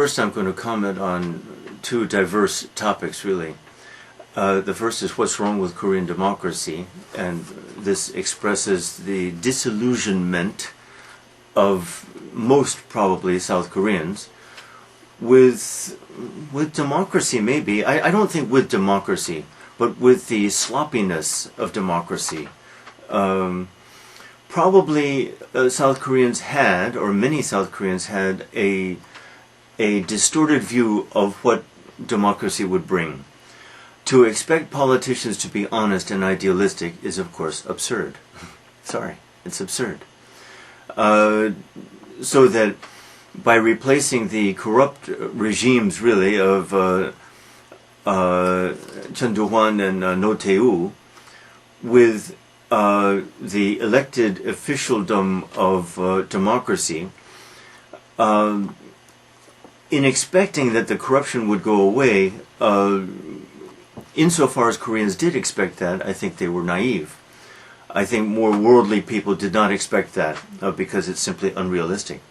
First, I'm going to comment on two diverse topics, really. The first is what's wrong with Korean democracy, and this expresses the disillusionment of most, probably, South Koreans with democracy, maybe. I don't think with democracy, but with the sloppiness of democracy. Probably South Koreans had, or many South Koreans had, a distorted view of what democracy would bring. To expect politicians to be honest and idealistic is, of course, absurd. Sorry, it's absurd. So that by replacing the corrupt regimes, really, of Chun Do-hwan and No Tae-woo with the elected officialdom of democracy, in expecting that the corruption would go away, insofar as Koreans did expect that, I think they were naive. I think more worldly people did not expect that because it's simply unrealistic.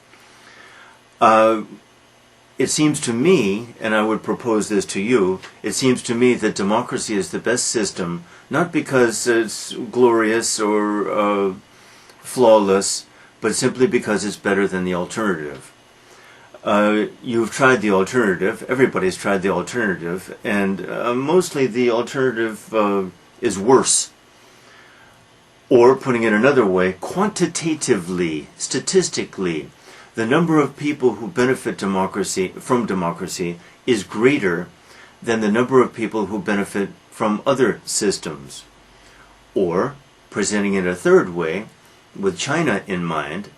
It seems to me, and I would propose this to you, it seems to me that democracy is the best system, not because it's glorious or flawless, but simply because it's better than the alternative. You've tried the alternative, everybody's tried the alternative, and mostly the alternative is worse. Or, putting it another way, quantitatively, statistically, the number of people who benefit from democracy is greater than the number of people who benefit from other systems. Or, presenting it a third way, with China in mind,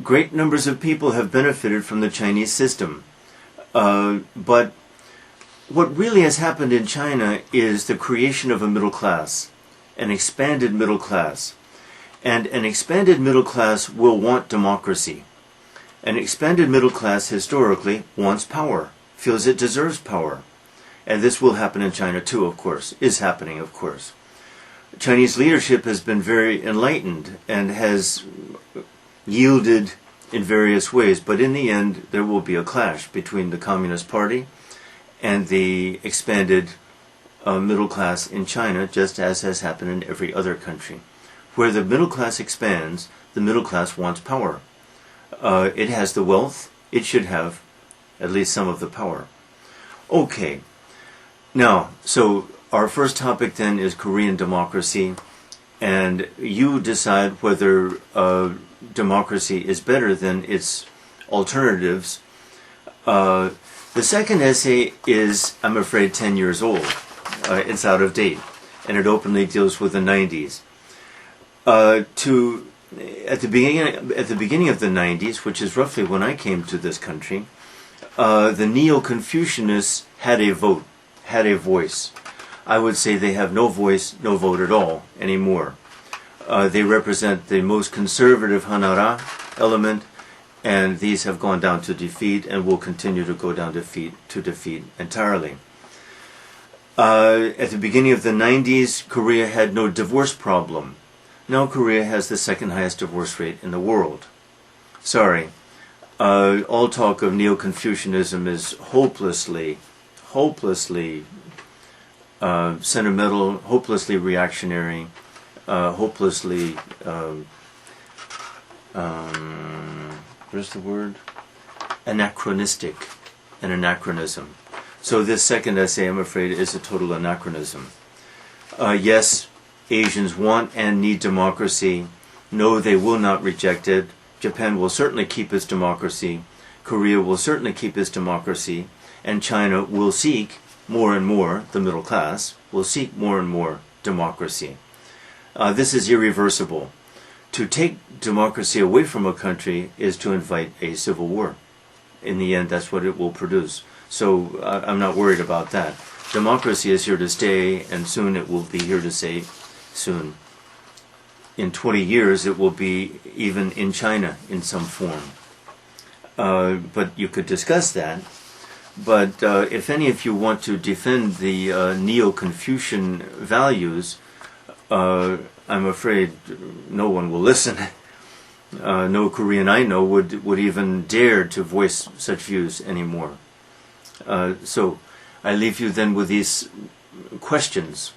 great numbers of people have benefited from the Chinese system. But what really has happened in China is the creation of a middle class, an expanded middle class. And an expanded middle class will want democracy. An expanded middle class historically wants power, feels it deserves power. And this will happen in China too, of course, is happening, of course. Chinese leadership has been very enlightened and has yielded in various ways, but in the end there will be a clash between the Communist Party and the expanded middle class in China, just as has happened in every other country. Where the middle class expands, the middle class wants power. It has the wealth, it should have at least some of the power. Okay, now, so our first topic then is Korean democracy, and you decide whether democracy is better than its alternatives. The second essay is, I'm afraid, 10 years old. It's out of date, and it openly deals with the 90s. At the beginning of the 90s, which is roughly when I came to this country, the neo-Confucianists had a vote, had a voice. I would say they have no voice, no vote at all anymore. They represent the most conservative Hanara element, and these have gone down to defeat and will continue to go down to defeat entirely. At the beginning of the 90s, Korea had no divorce problem. Now Korea has the second highest divorce rate in the world. Sorry. All talk of neo-Confucianism is hopelessly sentimental, hopelessly reactionary, hopelessly, where's the word? Anachronistic, an anachronism. So this second essay, I'm afraid, is a total anachronism. Yes, Asians want and need democracy. No, they will not reject it. Japan will certainly keep its democracy. Korea will certainly keep its democracy. And China will seek more and more, the middle class, will seek more and more democracy. This is irreversible. To take democracy away from a country is to invite a civil war. In the end, that's what it will produce. So I'm not worried about that. Democracy is here to stay, and soon it will be here to stay. Soon. In 20 years, it will be even in China in some form. But you could discuss that. But if any of you want to defend the neo-Confucian values, I'm afraid no one will listen. No Korean I know would even dare to voice such views anymore. So I leave you then with these questions.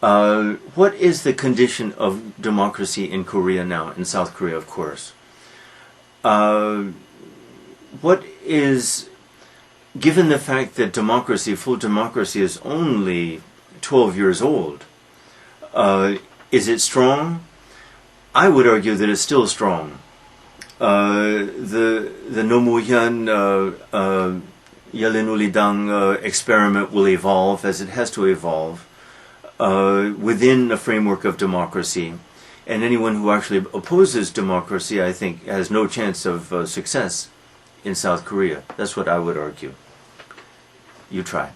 What is the condition of democracy in Korea now, in South Korea, of course? What is, given the fact that democracy, full democracy, is only 12 years old, is it strong? I would argue that it's still strong. The Nomuhyun Yalinulidang experiment will evolve as it has to evolve within a framework of democracy. And anyone who actually opposes democracy, I think, has no chance of success in South Korea. That's what I would argue. You try.